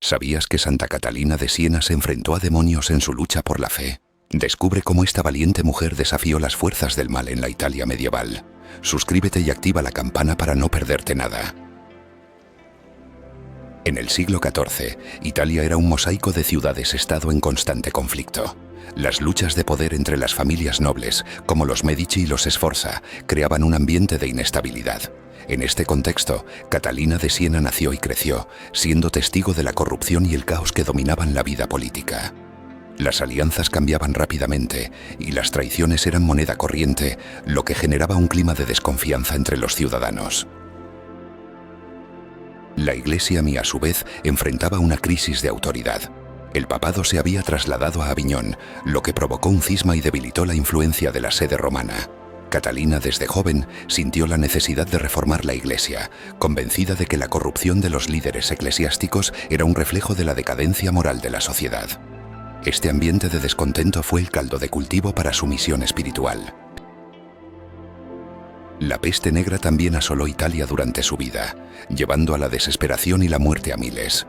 ¿Sabías que Santa Catalina de Siena se enfrentó a demonios en su lucha por la fe? Descubre cómo esta valiente mujer desafió las fuerzas del mal en la Italia medieval. Suscríbete y activa la campana para no perderte nada. En el siglo XIV, Italia era un mosaico de ciudades-estado en constante conflicto. Las luchas de poder entre las familias nobles, como los Medici y los Sforza, creaban un ambiente de inestabilidad. En este contexto, Catalina de Siena nació y creció, siendo testigo de la corrupción y el caos que dominaban la vida política. Las alianzas cambiaban rápidamente y las traiciones eran moneda corriente, lo que generaba un clima de desconfianza entre los ciudadanos. La Iglesia, a su vez, enfrentaba una crisis de autoridad. El papado se había trasladado a Aviñón, lo que provocó un cisma y debilitó la influencia de la sede romana. Catalina, desde joven, sintió la necesidad de reformar la Iglesia, convencida de que la corrupción de los líderes eclesiásticos era un reflejo de la decadencia moral de la sociedad. Este ambiente de descontento fue el caldo de cultivo para su misión espiritual. La peste negra también asoló Italia durante su vida, llevando a la desesperación y la muerte a miles.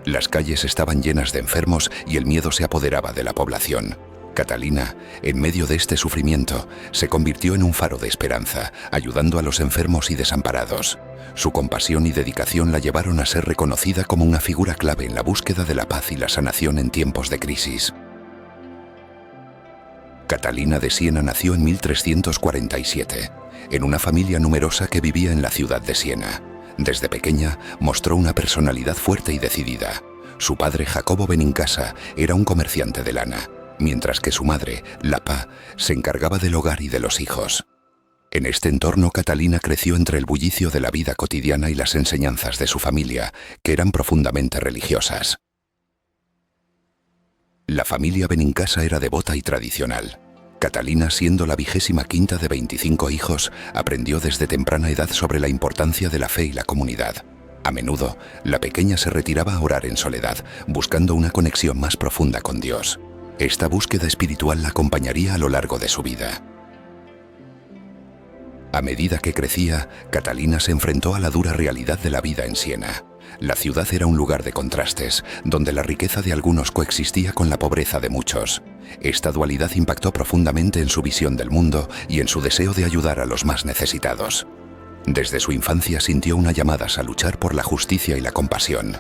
Las calles estaban llenas de enfermos y el miedo se apoderaba de la población. Catalina, en medio de este sufrimiento, se convirtió en un faro de esperanza, ayudando a los enfermos y desamparados. Su compasión y dedicación la llevaron a ser reconocida como una figura clave en la búsqueda de la paz y la sanación en tiempos de crisis. Catalina de Siena nació en 1347, en una familia numerosa que vivía en la ciudad de Siena. Desde pequeña mostró una personalidad fuerte y decidida. Su padre, Jacobo Benincasa, era un comerciante de lana, mientras que su madre, Lapa, se encargaba del hogar y de los hijos. En este entorno, Catalina creció entre el bullicio de la vida cotidiana y las enseñanzas de su familia, que eran profundamente religiosas. La familia Benincasa era devota y tradicional. Catalina, siendo la 25ª de 25 hijos, aprendió desde temprana edad sobre la importancia de la fe y la comunidad. A menudo, la pequeña se retiraba a orar en soledad, buscando una conexión más profunda con Dios. Esta búsqueda espiritual la acompañaría a lo largo de su vida. A medida que crecía, Catalina se enfrentó a la dura realidad de la vida en Siena. La ciudad era un lugar de contrastes, donde la riqueza de algunos coexistía con la pobreza de muchos. Esta dualidad impactó profundamente en su visión del mundo y en su deseo de ayudar a los más necesitados. Desde su infancia sintió una llamada a luchar por la justicia y la compasión.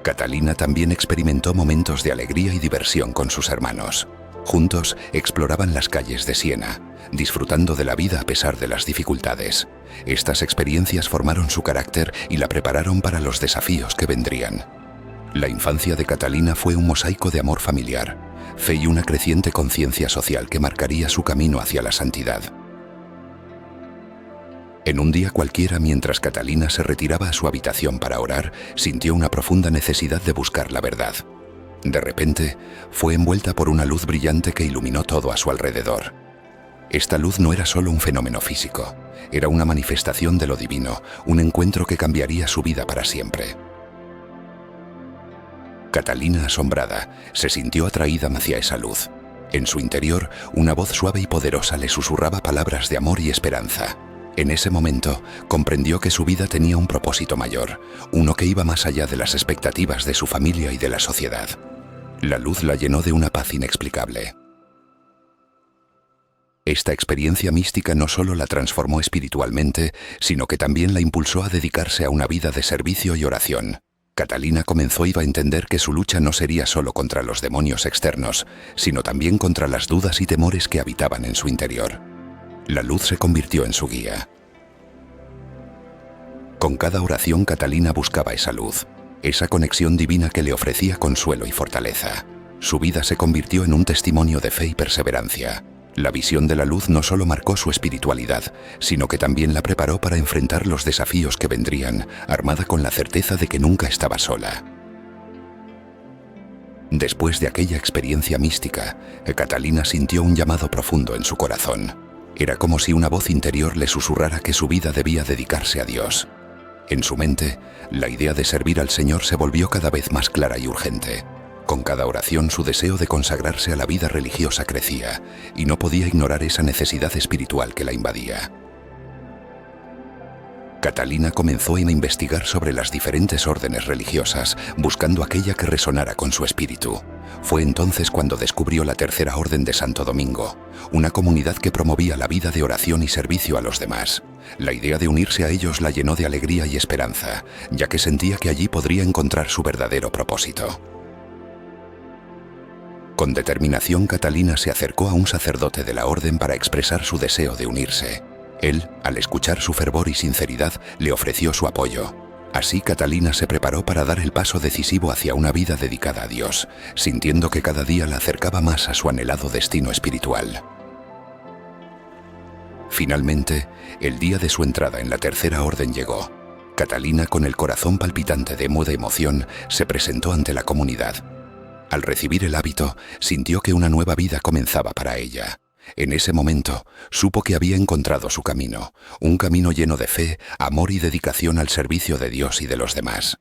Catalina también experimentó momentos de alegría y diversión con sus hermanos. Juntos exploraban las calles de Siena, disfrutando de la vida a pesar de las dificultades. Estas experiencias formaron su carácter y la prepararon para los desafíos que vendrían. La infancia de Catalina fue un mosaico de amor familiar, fe y una creciente conciencia social que marcaría su camino hacia la santidad. En un día cualquiera, mientras Catalina se retiraba a su habitación para orar, sintió una profunda necesidad de buscar la verdad. De repente, fue envuelta por una luz brillante que iluminó todo a su alrededor. Esta luz no era solo un fenómeno físico, era una manifestación de lo divino, un encuentro que cambiaría su vida para siempre. Catalina, asombrada, se sintió atraída hacia esa luz. En su interior, una voz suave y poderosa le susurraba palabras de amor y esperanza. En ese momento, comprendió que su vida tenía un propósito mayor, uno que iba más allá de las expectativas de su familia y de la sociedad. La luz la llenó de una paz inexplicable. Esta experiencia mística no solo la transformó espiritualmente, sino que también la impulsó a dedicarse a una vida de servicio y oración. Catalina comenzó a entender que su lucha no sería solo contra los demonios externos, sino también contra las dudas y temores que habitaban en su interior. La luz se convirtió en su guía. Con cada oración, Catalina buscaba esa luz, esa conexión divina que le ofrecía consuelo y fortaleza. Su vida se convirtió en un testimonio de fe y perseverancia. La visión de la luz no solo marcó su espiritualidad, sino que también la preparó para enfrentar los desafíos que vendrían, armada con la certeza de que nunca estaba sola. Después de aquella experiencia mística, Catalina sintió un llamado profundo en su corazón. Era como si una voz interior le susurrara que su vida debía dedicarse a Dios. En su mente, la idea de servir al Señor se volvió cada vez más clara y urgente. Con cada oración, su deseo de consagrarse a la vida religiosa crecía, y no podía ignorar esa necesidad espiritual que la invadía. Catalina comenzó a investigar sobre las diferentes órdenes religiosas, buscando aquella que resonara con su espíritu. Fue entonces cuando descubrió la Tercera Orden de Santo Domingo, una comunidad que promovía la vida de oración y servicio a los demás. La idea de unirse a ellos la llenó de alegría y esperanza, ya que sentía que allí podría encontrar su verdadero propósito. Con determinación, Catalina se acercó a un sacerdote de la orden para expresar su deseo de unirse. Él, al escuchar su fervor y sinceridad, le ofreció su apoyo. Así, Catalina se preparó para dar el paso decisivo hacia una vida dedicada a Dios, sintiendo que cada día la acercaba más a su anhelado destino espiritual. Finalmente, el día de su entrada en la Tercera Orden llegó. Catalina, con el corazón palpitante de muda emoción, se presentó ante la comunidad. Al recibir el hábito, sintió que una nueva vida comenzaba para ella. En ese momento, supo que había encontrado su camino, un camino lleno de fe, amor y dedicación al servicio de Dios y de los demás.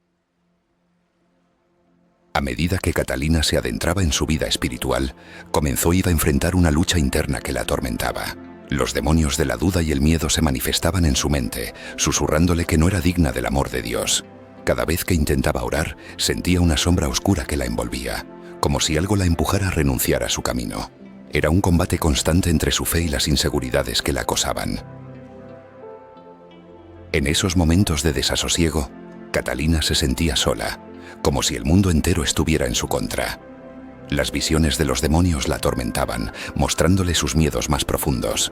A medida que Catalina se adentraba en su vida espiritual, comenzó a enfrentar una lucha interna que la atormentaba. Los demonios de la duda y el miedo se manifestaban en su mente, susurrándole que no era digna del amor de Dios. Cada vez que intentaba orar, sentía una sombra oscura que la envolvía, como si algo la empujara a renunciar a su camino. Era un combate constante entre su fe y las inseguridades que la acosaban. En esos momentos de desasosiego, Catalina se sentía sola, como si el mundo entero estuviera en su contra. Las visiones de los demonios la atormentaban, mostrándole sus miedos más profundos.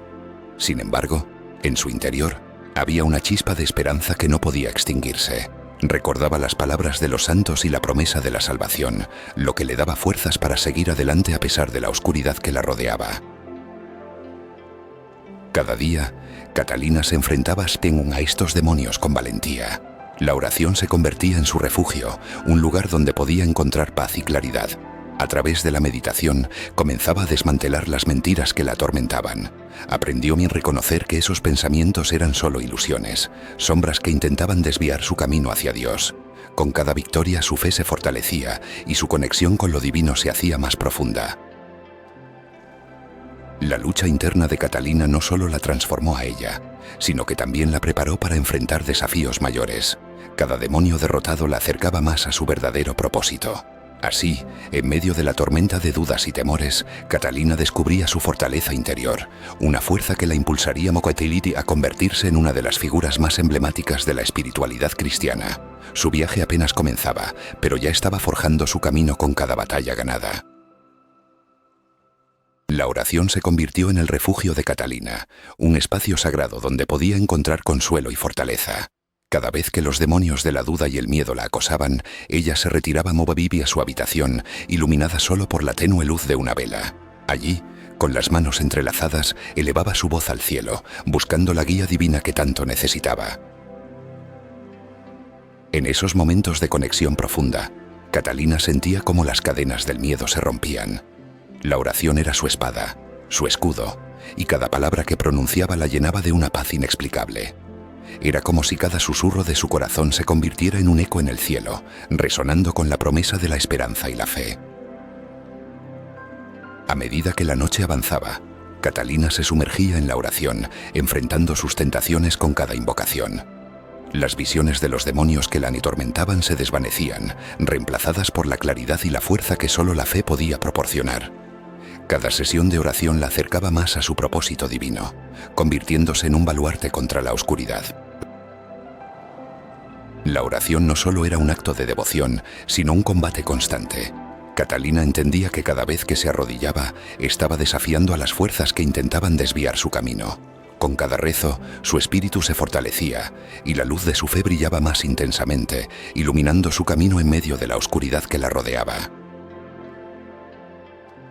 Sin embargo, en su interior, había una chispa de esperanza que no podía extinguirse. Recordaba las palabras de los santos y la promesa de la salvación, lo que le daba fuerzas para seguir adelante a pesar de la oscuridad que la rodeaba. Cada día, Catalina se enfrentaba a estos demonios con valentía. La oración se convertía en su refugio, un lugar donde podía encontrar paz y claridad. A través de la meditación, comenzaba a desmantelar las mentiras que la atormentaban. Aprendió a reconocer que esos pensamientos eran solo ilusiones, sombras que intentaban desviar su camino hacia Dios. Con cada victoria su fe se fortalecía y su conexión con lo divino se hacía más profunda. La lucha interna de Catalina no solo la transformó a ella, sino que también la preparó para enfrentar desafíos mayores. Cada demonio derrotado la acercaba más a su verdadero propósito. Así, en medio de la tormenta de dudas y temores, Catalina descubría su fortaleza interior, una fuerza que la impulsaría a convertirse en una de las figuras más emblemáticas de la espiritualidad cristiana. Su viaje apenas comenzaba, pero ya estaba forjando su camino con cada batalla ganada. La oración se convirtió en el refugio de Catalina, un espacio sagrado donde podía encontrar consuelo y fortaleza. Cada vez que los demonios de la duda y el miedo la acosaban, ella se retiraba movida a su habitación, iluminada solo por la tenue luz de una vela. Allí, con las manos entrelazadas, elevaba su voz al cielo, buscando la guía divina que tanto necesitaba. En esos momentos de conexión profunda, Catalina sentía cómo las cadenas del miedo se rompían. La oración era su espada, su escudo, y cada palabra que pronunciaba la llenaba de una paz inexplicable. Era como si cada susurro de su corazón se convirtiera en un eco en el cielo, resonando con la promesa de la esperanza y la fe. A medida que la noche avanzaba, Catalina se sumergía en la oración, enfrentando sus tentaciones con cada invocación. Las visiones de los demonios que la atormentaban se desvanecían, reemplazadas por la claridad y la fuerza que solo la fe podía proporcionar. Cada sesión de oración la acercaba más a su propósito divino, convirtiéndose en un baluarte contra la oscuridad. La oración no solo era un acto de devoción, sino un combate constante. Catalina entendía que cada vez que se arrodillaba, estaba desafiando a las fuerzas que intentaban desviar su camino. Con cada rezo, su espíritu se fortalecía, y la luz de su fe brillaba más intensamente, iluminando su camino en medio de la oscuridad que la rodeaba.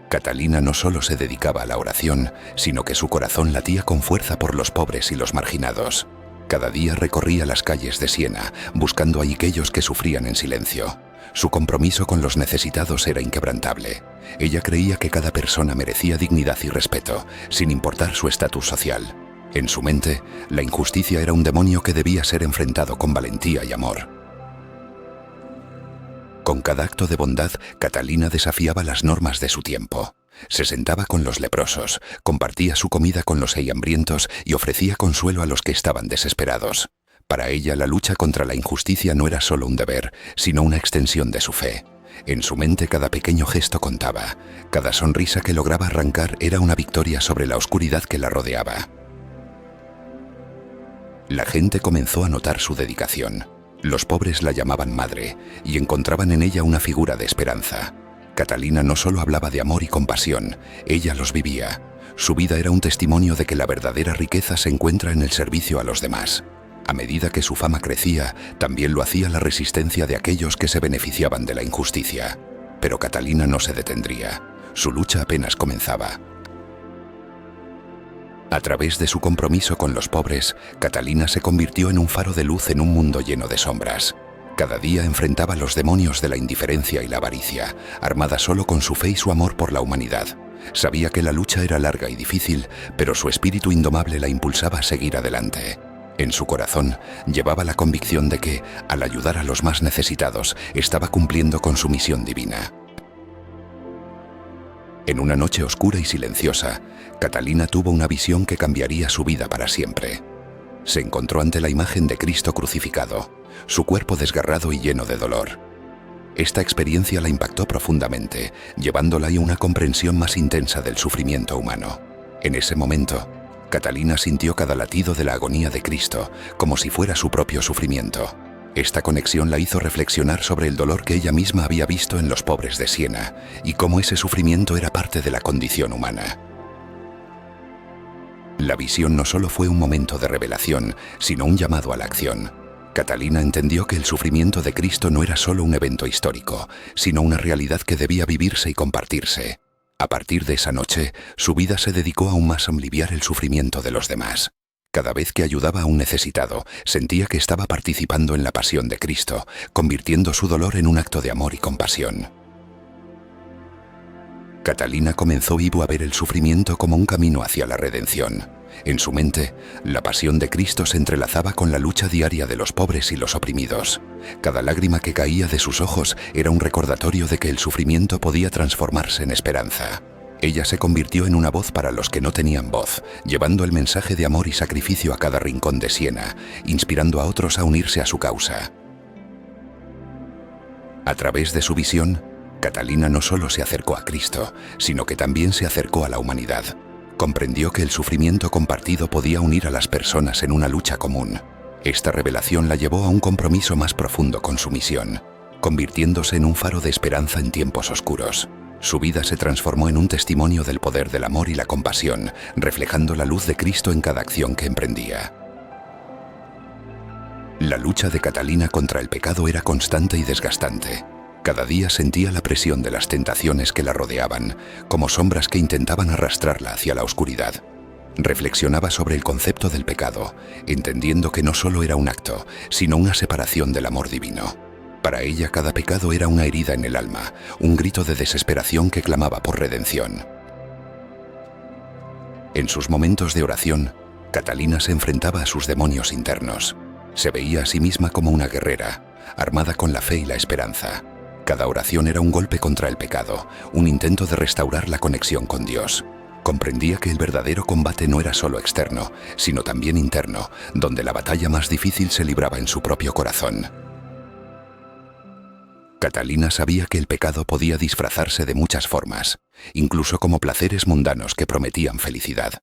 Catalina no solo se dedicaba a la oración, sino que su corazón latía con fuerza por los pobres y los marginados. Cada día recorría las calles de Siena, buscando a aquellos que sufrían en silencio. Su compromiso con los necesitados era inquebrantable. Ella creía que cada persona merecía dignidad y respeto, sin importar su estatus social. En su mente, la injusticia era un demonio que debía ser enfrentado con valentía y amor. Con cada acto de bondad, Catalina desafiaba las normas de su tiempo. Se sentaba con los leprosos, compartía su comida con los hambrientos y ofrecía consuelo a los que estaban desesperados. Para ella, la lucha contra la injusticia no era solo un deber, sino una extensión de su fe. En su mente cada pequeño gesto contaba, cada sonrisa que lograba arrancar era una victoria sobre la oscuridad que la rodeaba. La gente comenzó a notar su dedicación. Los pobres la llamaban madre y encontraban en ella una figura de esperanza. Catalina no solo hablaba de amor y compasión, ella los vivía. Su vida era un testimonio de que la verdadera riqueza se encuentra en el servicio a los demás. A medida que su fama crecía, también lo hacía la resistencia de aquellos que se beneficiaban de la injusticia. Pero Catalina no se detendría. Su lucha apenas comenzaba. A través de su compromiso con los pobres, Catalina se convirtió en un faro de luz en un mundo lleno de sombras. Cada día enfrentaba los demonios de la indiferencia y la avaricia, armada solo con su fe y su amor por la humanidad. Sabía que la lucha era larga y difícil, pero su espíritu indomable la impulsaba a seguir adelante. En su corazón llevaba la convicción de que, al ayudar a los más necesitados, estaba cumpliendo con su misión divina. En una noche oscura y silenciosa, Catalina tuvo una visión que cambiaría su vida para siempre. Se encontró ante la imagen de Cristo crucificado, su cuerpo desgarrado y lleno de dolor. Esta experiencia la impactó profundamente, llevándola a una comprensión más intensa del sufrimiento humano. En ese momento, Catalina sintió cada latido de la agonía de Cristo, como si fuera su propio sufrimiento. Esta conexión la hizo reflexionar sobre el dolor que ella misma había visto en los pobres de Siena, y cómo ese sufrimiento era parte de la condición humana. La visión no solo fue un momento de revelación, sino un llamado a la acción. Catalina entendió que el sufrimiento de Cristo no era solo un evento histórico, sino una realidad que debía vivirse y compartirse. A partir de esa noche, su vida se dedicó aún más a aliviar el sufrimiento de los demás. Cada vez que ayudaba a un necesitado, sentía que estaba participando en la pasión de Cristo, convirtiendo su dolor en un acto de amor y compasión. Catalina comenzó vivo a ver el sufrimiento como un camino hacia la redención. En su mente, la pasión de Cristo se entrelazaba con la lucha diaria de los pobres y los oprimidos. Cada lágrima que caía de sus ojos era un recordatorio de que el sufrimiento podía transformarse en esperanza. Ella se convirtió en una voz para los que no tenían voz, llevando el mensaje de amor y sacrificio a cada rincón de Siena, inspirando a otros a unirse a su causa. A través de su visión, Catalina no solo se acercó a Cristo, sino que también se acercó a la humanidad. Comprendió que el sufrimiento compartido podía unir a las personas en una lucha común. Esta revelación la llevó a un compromiso más profundo con su misión, convirtiéndose en un faro de esperanza en tiempos oscuros. Su vida se transformó en un testimonio del poder del amor y la compasión, reflejando la luz de Cristo en cada acción que emprendía. La lucha de Catalina contra el pecado era constante y desgastante. Cada día sentía la presión de las tentaciones que la rodeaban, como sombras que intentaban arrastrarla hacia la oscuridad. Reflexionaba sobre el concepto del pecado, entendiendo que no solo era un acto, sino una separación del amor divino. Para ella, cada pecado era una herida en el alma, un grito de desesperación que clamaba por redención. En sus momentos de oración, Catalina se enfrentaba a sus demonios internos. Se veía a sí misma como una guerrera, armada con la fe y la esperanza. Cada oración era un golpe contra el pecado, un intento de restaurar la conexión con Dios. Comprendía que el verdadero combate no era solo externo, sino también interno, donde la batalla más difícil se libraba en su propio corazón. Catalina sabía que el pecado podía disfrazarse de muchas formas, incluso como placeres mundanos que prometían felicidad.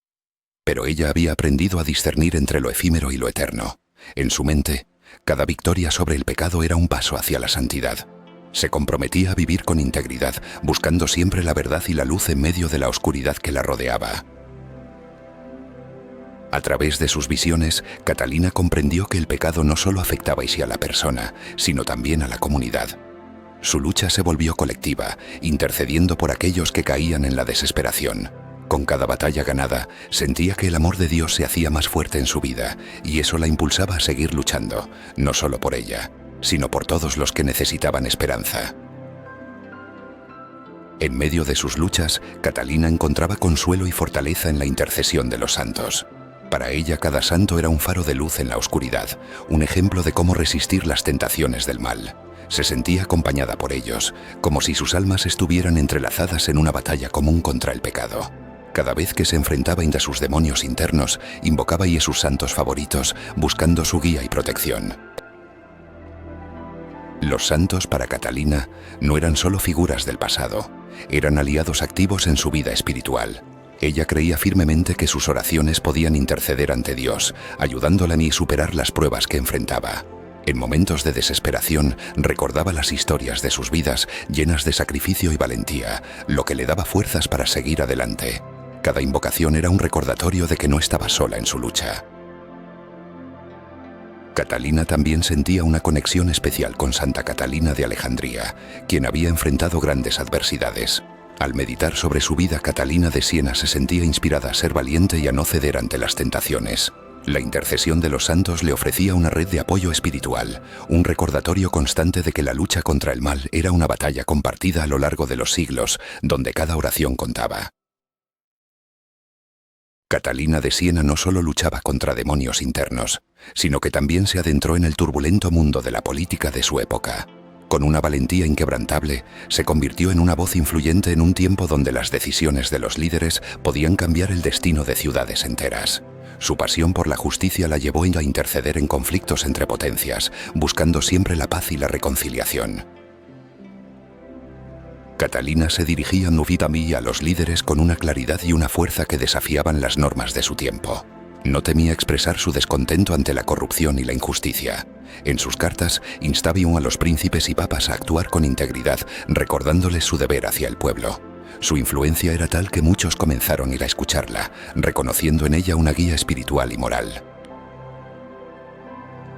Pero ella había aprendido a discernir entre lo efímero y lo eterno. En su mente, cada victoria sobre el pecado era un paso hacia la santidad. Se comprometía a vivir con integridad, buscando siempre la verdad y la luz en medio de la oscuridad que la rodeaba. A través de sus visiones, Catalina comprendió que el pecado no solo afectaba a la persona, sino también a la comunidad. Su lucha se volvió colectiva, intercediendo por aquellos que caían en la desesperación. Con cada batalla ganada, sentía que el amor de Dios se hacía más fuerte en su vida, y eso la impulsaba a seguir luchando, no solo por ella, sino por todos los que necesitaban esperanza. En medio de sus luchas, Catalina encontraba consuelo y fortaleza en la intercesión de los santos. Para ella, cada santo era un faro de luz en la oscuridad, un ejemplo de cómo resistir las tentaciones del mal. Se sentía acompañada por ellos, como si sus almas estuvieran entrelazadas en una batalla común contra el pecado. Cada vez que se enfrentaba a sus demonios internos, invocaba a sus santos favoritos, buscando su guía y protección. Los santos para Catalina no eran solo figuras del pasado, eran aliados activos en su vida espiritual. Ella creía firmemente que sus oraciones podían interceder ante Dios, ayudándola a superar las pruebas que enfrentaba. En momentos de desesperación, recordaba las historias de sus vidas llenas de sacrificio y valentía, lo que le daba fuerzas para seguir adelante. Cada invocación era un recordatorio de que no estaba sola en su lucha. Catalina también sentía una conexión especial con Santa Catalina de Alejandría, quien había enfrentado grandes adversidades. Al meditar sobre su vida, Catalina de Siena se sentía inspirada a ser valiente y a no ceder ante las tentaciones. La intercesión de los santos le ofrecía una red de apoyo espiritual, un recordatorio constante de que la lucha contra el mal era una batalla compartida a lo largo de los siglos, donde cada oración contaba. Catalina de Siena no solo luchaba contra demonios internos, sino que también se adentró en el turbulento mundo de la política de su época. Con una valentía inquebrantable, se convirtió en una voz influyente en un tiempo donde las decisiones de los líderes podían cambiar el destino de ciudades enteras. Su pasión por la justicia la llevó a interceder en conflictos entre potencias, buscando siempre la paz y la reconciliación. Catalina se dirigía a los líderes con una claridad y una fuerza que desafiaban las normas de su tiempo. No temía expresar su descontento ante la corrupción y la injusticia. En sus cartas, instaba a los príncipes y papas a actuar con integridad, recordándoles su deber hacia el pueblo. Su influencia era tal que muchos comenzaron a escucharla, reconociendo en ella una guía espiritual y moral.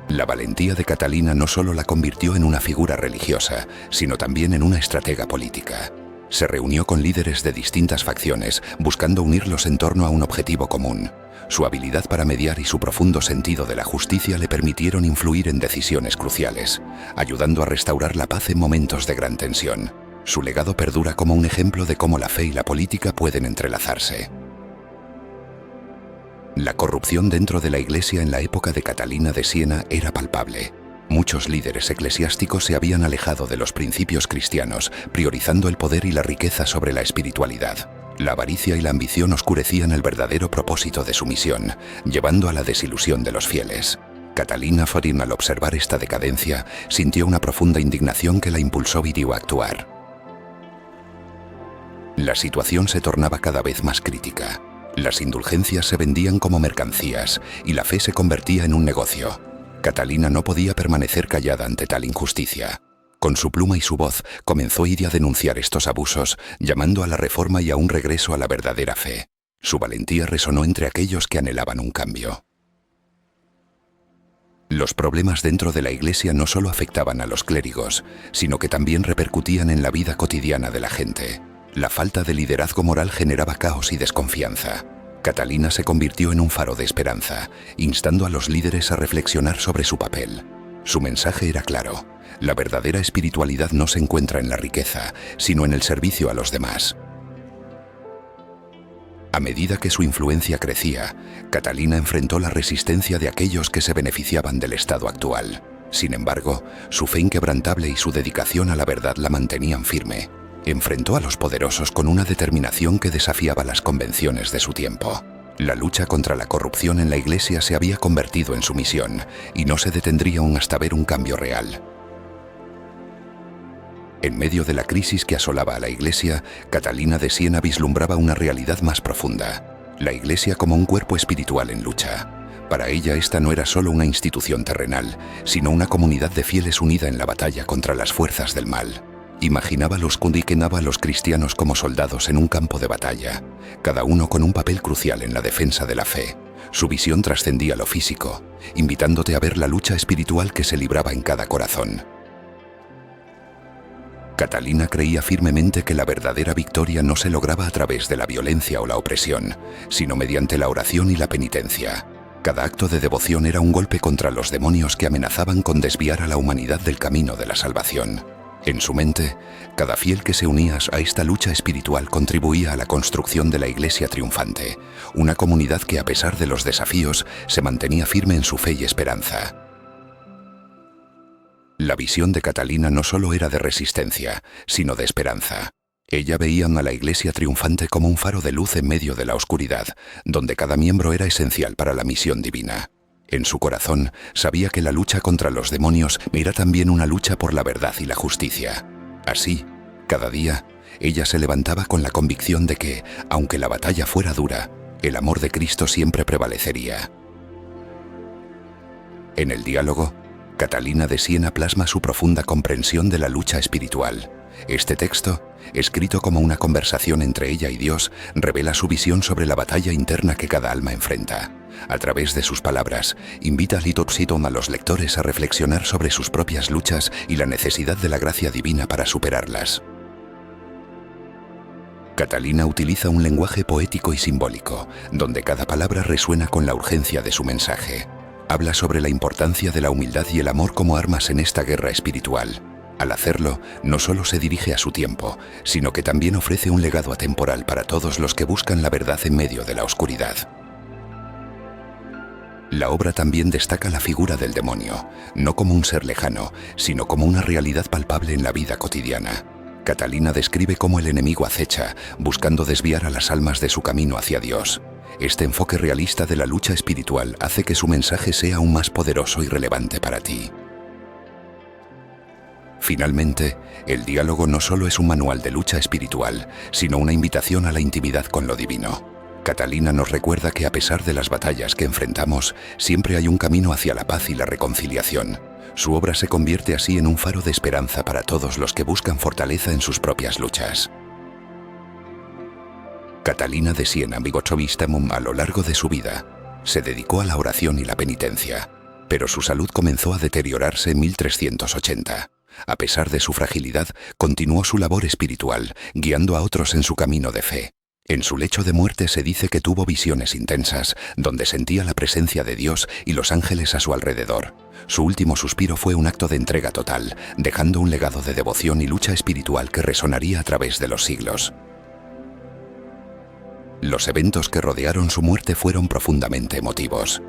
La valentía de Catalina no solo la convirtió en una figura religiosa, sino también en una estratega política. Se reunió con líderes de distintas facciones, buscando unirlos en torno a un objetivo común. Su habilidad para mediar y su profundo sentido de la justicia le permitieron influir en decisiones cruciales, ayudando a restaurar la paz en momentos de gran tensión. Su legado perdura como un ejemplo de cómo la fe y la política pueden entrelazarse. La corrupción dentro de la Iglesia en la época de Catalina de Siena era palpable. Muchos líderes eclesiásticos se habían alejado de los principios cristianos, priorizando el poder y la riqueza sobre la espiritualidad. La avaricia y la ambición oscurecían el verdadero propósito de su misión, llevando a la desilusión de los fieles. Catalina Forin, al observar esta decadencia, sintió una profunda indignación que la impulsó a actuar. La situación se tornaba cada vez más crítica. Las indulgencias se vendían como mercancías y la fe se convertía en un negocio. Catalina no podía permanecer callada ante tal injusticia. Con su pluma y su voz comenzó a denunciar estos abusos, llamando a la reforma y a un regreso a la verdadera fe. Su valentía resonó entre aquellos que anhelaban un cambio. Los problemas dentro de la Iglesia no solo afectaban a los clérigos, sino que también repercutían en la vida cotidiana de la gente. La falta de liderazgo moral generaba caos y desconfianza. Catalina se convirtió en un faro de esperanza, instando a los líderes a reflexionar sobre su papel. Su mensaje era claro: la verdadera espiritualidad no se encuentra en la riqueza, sino en el servicio a los demás. A medida que su influencia crecía, Catalina enfrentó la resistencia de aquellos que se beneficiaban del estado actual. Sin embargo, su fe inquebrantable y su dedicación a la verdad la mantenían firme. Enfrentó a los poderosos con una determinación que desafiaba las convenciones de su tiempo. La lucha contra la corrupción en la Iglesia se había convertido en su misión, y no se detendría aún hasta ver un cambio real. En medio de la crisis que asolaba a la Iglesia, Catalina de Siena vislumbraba una realidad más profunda: la Iglesia como un cuerpo espiritual en lucha. Para ella esta no era solo una institución terrenal, sino una comunidad de fieles unida en la batalla contra las fuerzas del mal. Imaginaba a los cristianos como soldados en un campo de batalla, cada uno con un papel crucial en la defensa de la fe. Su visión trascendía lo físico, invitándote a ver la lucha espiritual que se libraba en cada corazón. Catalina creía firmemente que la verdadera victoria no se lograba a través de la violencia o la opresión, sino mediante la oración y la penitencia. Cada acto de devoción era un golpe contra los demonios que amenazaban con desviar a la humanidad del camino de la salvación. En su mente, cada fiel que se unía a esta lucha espiritual contribuía a la construcción de la Iglesia triunfante, una comunidad que, a pesar de los desafíos, se mantenía firme en su fe y esperanza. La visión de Catalina no solo era de resistencia, sino de esperanza. Ella veía a la Iglesia triunfante como un faro de luz en medio de la oscuridad, donde cada miembro era esencial para la misión divina. En su corazón sabía que la lucha contra los demonios era también una lucha por la verdad y la justicia. Así, cada día, ella se levantaba con la convicción de que, aunque la batalla fuera dura, el amor de Cristo siempre prevalecería. En el diálogo, Catalina de Siena plasma su profunda comprensión de la lucha espiritual. Este texto, escrito como una conversación entre ella y Dios, revela su visión sobre la batalla interna que cada alma enfrenta. A través de sus palabras, invita a a los lectores a reflexionar sobre sus propias luchas y la necesidad de la gracia divina para superarlas. Catalina utiliza un lenguaje poético y simbólico, donde cada palabra resuena con la urgencia de su mensaje. Habla sobre la importancia de la humildad y el amor como armas en esta guerra espiritual. Al hacerlo, no solo se dirige a su tiempo, sino que también ofrece un legado atemporal para todos los que buscan la verdad en medio de la oscuridad. La obra también destaca la figura del demonio, no como un ser lejano, sino como una realidad palpable en la vida cotidiana. Catalina describe cómo el enemigo acecha, buscando desviar a las almas de su camino hacia Dios. Este enfoque realista de la lucha espiritual hace que su mensaje sea aún más poderoso y relevante para ti. Finalmente, el diálogo no solo es un manual de lucha espiritual, sino una invitación a la intimidad con lo divino. Catalina nos recuerda que a pesar de las batallas que enfrentamos, siempre hay un camino hacia la paz y la reconciliación. Su obra se convierte así en un faro de esperanza para todos los que buscan fortaleza en sus propias luchas. Catalina de Siena Vigotsovistamum a lo largo de su vida se dedicó a la oración y la penitencia, pero su salud comenzó a deteriorarse en 1380. A pesar de su fragilidad, continuó su labor espiritual, guiando a otros en su camino de fe. En su lecho de muerte se dice que tuvo visiones intensas, donde sentía la presencia de Dios y los ángeles a su alrededor. Su último suspiro fue un acto de entrega total, dejando un legado de devoción y lucha espiritual que resonaría a través de los siglos. Los eventos que rodearon su muerte fueron profundamente emotivos.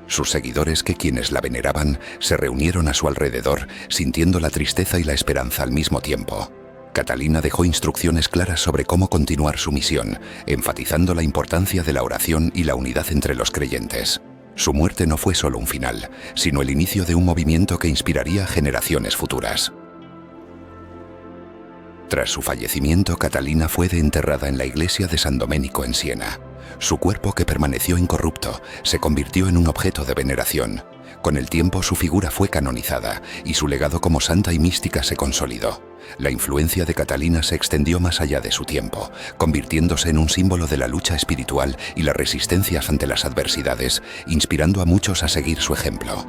Sus seguidores, quienes la veneraban, se reunieron a su alrededor, sintiendo la tristeza y la esperanza al mismo tiempo. Catalina dejó instrucciones claras sobre cómo continuar su misión, enfatizando la importancia de la oración y la unidad entre los creyentes. Su muerte no fue solo un final, sino el inicio de un movimiento que inspiraría a generaciones futuras. Tras su fallecimiento, Catalina fue enterrada en la iglesia de San Domenico en Siena. Su cuerpo, que permaneció incorrupto, se convirtió en un objeto de veneración. Con el tiempo su figura fue canonizada y su legado como santa y mística se consolidó. La influencia de Catalina se extendió más allá de su tiempo, convirtiéndose en un símbolo de la lucha espiritual y la resistencia ante las adversidades, inspirando a muchos a seguir su ejemplo.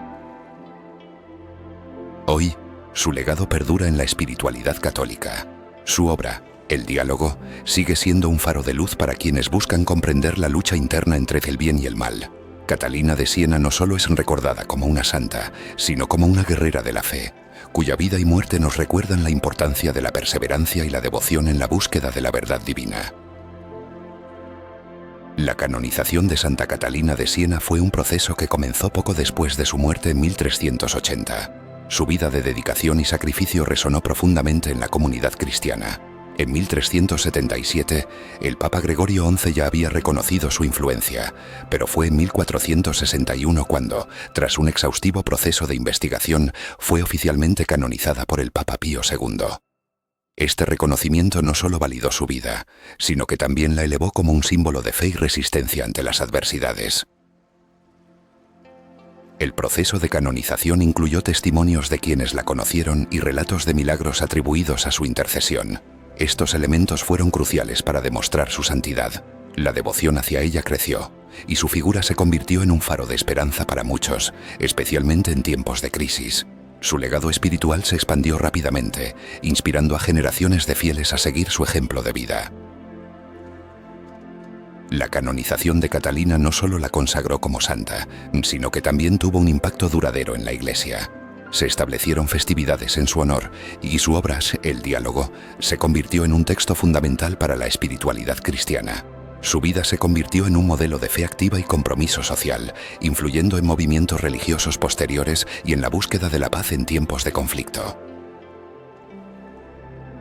Hoy, su legado perdura en la espiritualidad católica. Su obra, El diálogo, sigue siendo un faro de luz para quienes buscan comprender la lucha interna entre el bien y el mal. Catalina de Siena no solo es recordada como una santa, sino como una guerrera de la fe, cuya vida y muerte nos recuerdan la importancia de la perseverancia y la devoción en la búsqueda de la verdad divina. La canonización de Santa Catalina de Siena fue un proceso que comenzó poco después de su muerte en 1380. Su vida de dedicación y sacrificio resonó profundamente en la comunidad cristiana. En 1377, el Papa Gregorio XI ya había reconocido su influencia, pero fue en 1461 cuando, tras un exhaustivo proceso de investigación, fue oficialmente canonizada por el Papa Pío II. Este reconocimiento no solo validó su vida, sino que también la elevó como un símbolo de fe y resistencia ante las adversidades. El proceso de canonización incluyó testimonios de quienes la conocieron y relatos de milagros atribuidos a su intercesión. Estos elementos fueron cruciales para demostrar su santidad. La devoción hacia ella creció, y su figura se convirtió en un faro de esperanza para muchos, especialmente en tiempos de crisis. Su legado espiritual se expandió rápidamente, inspirando a generaciones de fieles a seguir su ejemplo de vida. La canonización de Catalina no solo la consagró como santa, sino que también tuvo un impacto duradero en la Iglesia. Se establecieron festividades en su honor y su obra, El diálogo, se convirtió en un texto fundamental para la espiritualidad cristiana. Su vida se convirtió en un modelo de fe activa y compromiso social, influyendo en movimientos religiosos posteriores y en la búsqueda de la paz en tiempos de conflicto.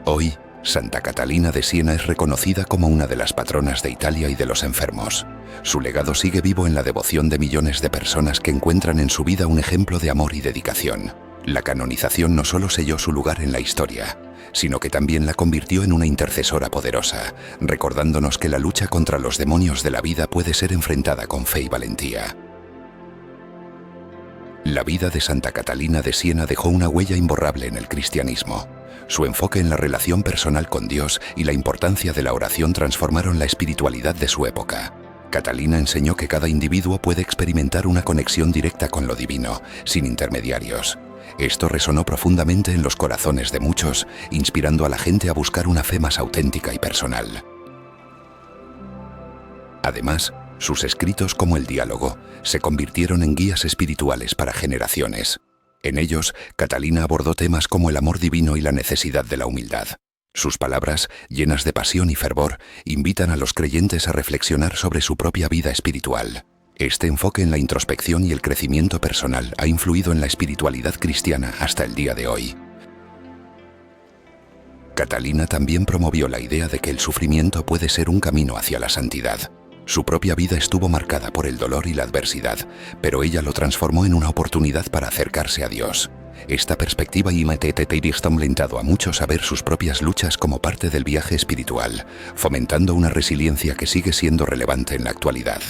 Hoy, Santa Catalina de Siena es reconocida como una de las patronas de Italia y de los enfermos. Su legado sigue vivo en la devoción de millones de personas que encuentran en su vida un ejemplo de amor y dedicación. La canonización no solo selló su lugar en la historia, sino que también la convirtió en una intercesora poderosa, recordándonos que la lucha contra los demonios de la vida puede ser enfrentada con fe y valentía. La vida de Santa Catalina de Siena dejó una huella imborrable en el cristianismo. Su enfoque en la relación personal con Dios y la importancia de la oración transformaron la espiritualidad de su época. Catalina enseñó que cada individuo puede experimentar una conexión directa con lo divino, sin intermediarios. Esto resonó profundamente en los corazones de muchos, inspirando a la gente a buscar una fe más auténtica y personal. Además, sus escritos como el Diálogo se convirtieron en guías espirituales para generaciones. En ellos, Catalina abordó temas como el amor divino y la necesidad de la humildad. Sus palabras, llenas de pasión y fervor, invitan a los creyentes a reflexionar sobre su propia vida espiritual. Este enfoque en la introspección y el crecimiento personal ha influido en la espiritualidad cristiana hasta el día de hoy. Catalina también promovió la idea de que el sufrimiento puede ser un camino hacia la santidad. Su propia vida estuvo marcada por el dolor y la adversidad, pero ella lo transformó en una oportunidad para acercarse a Dios. Esta perspectiva ha alentado a muchos a ver sus propias luchas como parte del viaje espiritual, fomentando una resiliencia que sigue siendo relevante en la actualidad.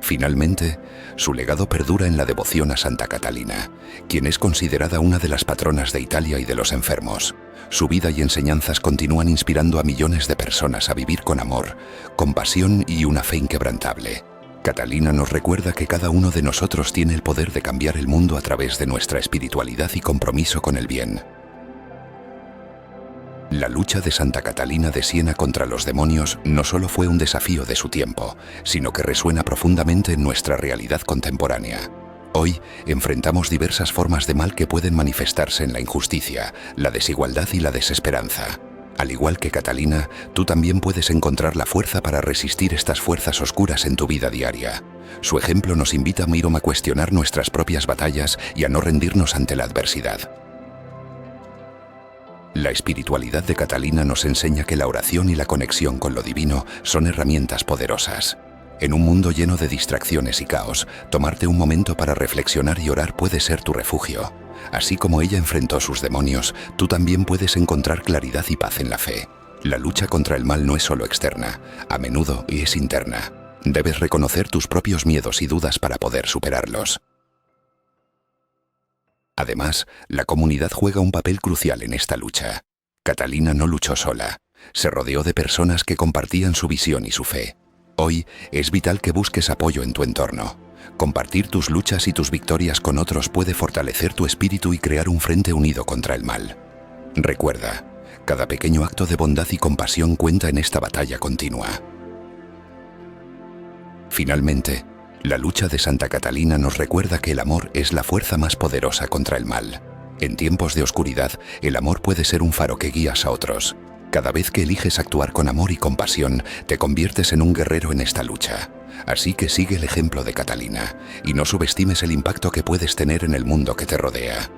Finalmente, su legado perdura en la devoción a Santa Catalina, quien es considerada una de las patronas de Italia y de los enfermos. Su vida y enseñanzas continúan inspirando a millones de personas a vivir con amor, compasión y una fe inquebrantable. Catalina nos recuerda que cada uno de nosotros tiene el poder de cambiar el mundo a través de nuestra espiritualidad y compromiso con el bien. La lucha de Santa Catalina de Siena contra los demonios no solo fue un desafío de su tiempo, sino que resuena profundamente en nuestra realidad contemporánea. Hoy enfrentamos diversas formas de mal que pueden manifestarse en la injusticia, la desigualdad y la desesperanza. Al igual que Catalina, tú también puedes encontrar la fuerza para resistir estas fuerzas oscuras en tu vida diaria. Su ejemplo nos invita a cuestionar nuestras propias batallas y a no rendirnos ante la adversidad. La espiritualidad de Catalina nos enseña que la oración y la conexión con lo divino son herramientas poderosas. En un mundo lleno de distracciones y caos, tomarte un momento para reflexionar y orar puede ser tu refugio. Así como ella enfrentó sus demonios, tú también puedes encontrar claridad y paz en la fe. La lucha contra el mal no es solo externa, a menudo es interna. Debes reconocer tus propios miedos y dudas para poder superarlos. Además, la comunidad juega un papel crucial en esta lucha. Catalina no luchó sola. Se rodeó de personas que compartían su visión y su fe. Hoy es vital que busques apoyo en tu entorno. Compartir tus luchas y tus victorias con otros puede fortalecer tu espíritu y crear un frente unido contra el mal. Recuerda, cada pequeño acto de bondad y compasión cuenta en esta batalla continua. Finalmente, la lucha de Santa Catalina nos recuerda que el amor es la fuerza más poderosa contra el mal. En tiempos de oscuridad, el amor puede ser un faro que guías a otros. Cada vez que eliges actuar con amor y compasión, te conviertes en un guerrero en esta lucha. Así que sigue el ejemplo de Catalina y no subestimes el impacto que puedes tener en el mundo que te rodea.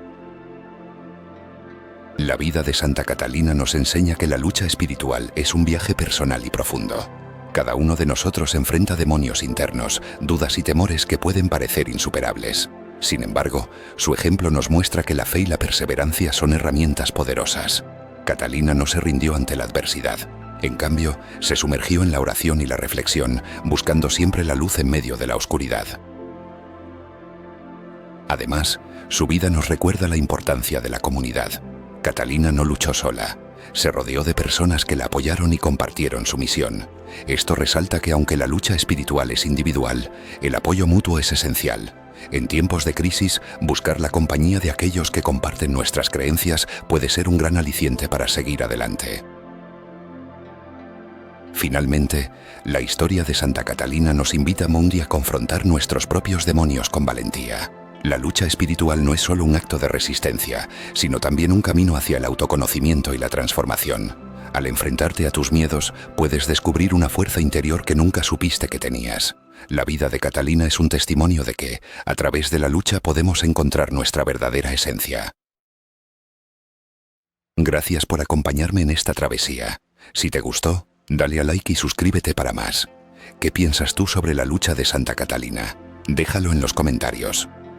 La vida de Santa Catalina nos enseña que la lucha espiritual es un viaje personal y profundo. Cada uno de nosotros enfrenta demonios internos, dudas y temores que pueden parecer insuperables. Sin embargo, su ejemplo nos muestra que la fe y la perseverancia son herramientas poderosas. Catalina no se rindió ante la adversidad. En cambio, se sumergió en la oración y la reflexión, buscando siempre la luz en medio de la oscuridad. Además, su vida nos recuerda la importancia de la comunidad. Catalina no luchó sola. Se rodeó de personas que la apoyaron y compartieron su misión. Esto resalta que aunque la lucha espiritual es individual, el apoyo mutuo es esencial. En tiempos de crisis, buscar la compañía de aquellos que comparten nuestras creencias puede ser un gran aliciente para seguir adelante. Finalmente, la historia de Santa Catalina nos invita a confrontar nuestros propios demonios con valentía. La lucha espiritual no es solo un acto de resistencia, sino también un camino hacia el autoconocimiento y la transformación. Al enfrentarte a tus miedos, puedes descubrir una fuerza interior que nunca supiste que tenías. La vida de Catalina es un testimonio de que, a través de la lucha, podemos encontrar nuestra verdadera esencia. Gracias por acompañarme en esta travesía. Si te gustó, dale a like y suscríbete para más. ¿Qué piensas tú sobre la lucha de Santa Catalina? Déjalo en los comentarios.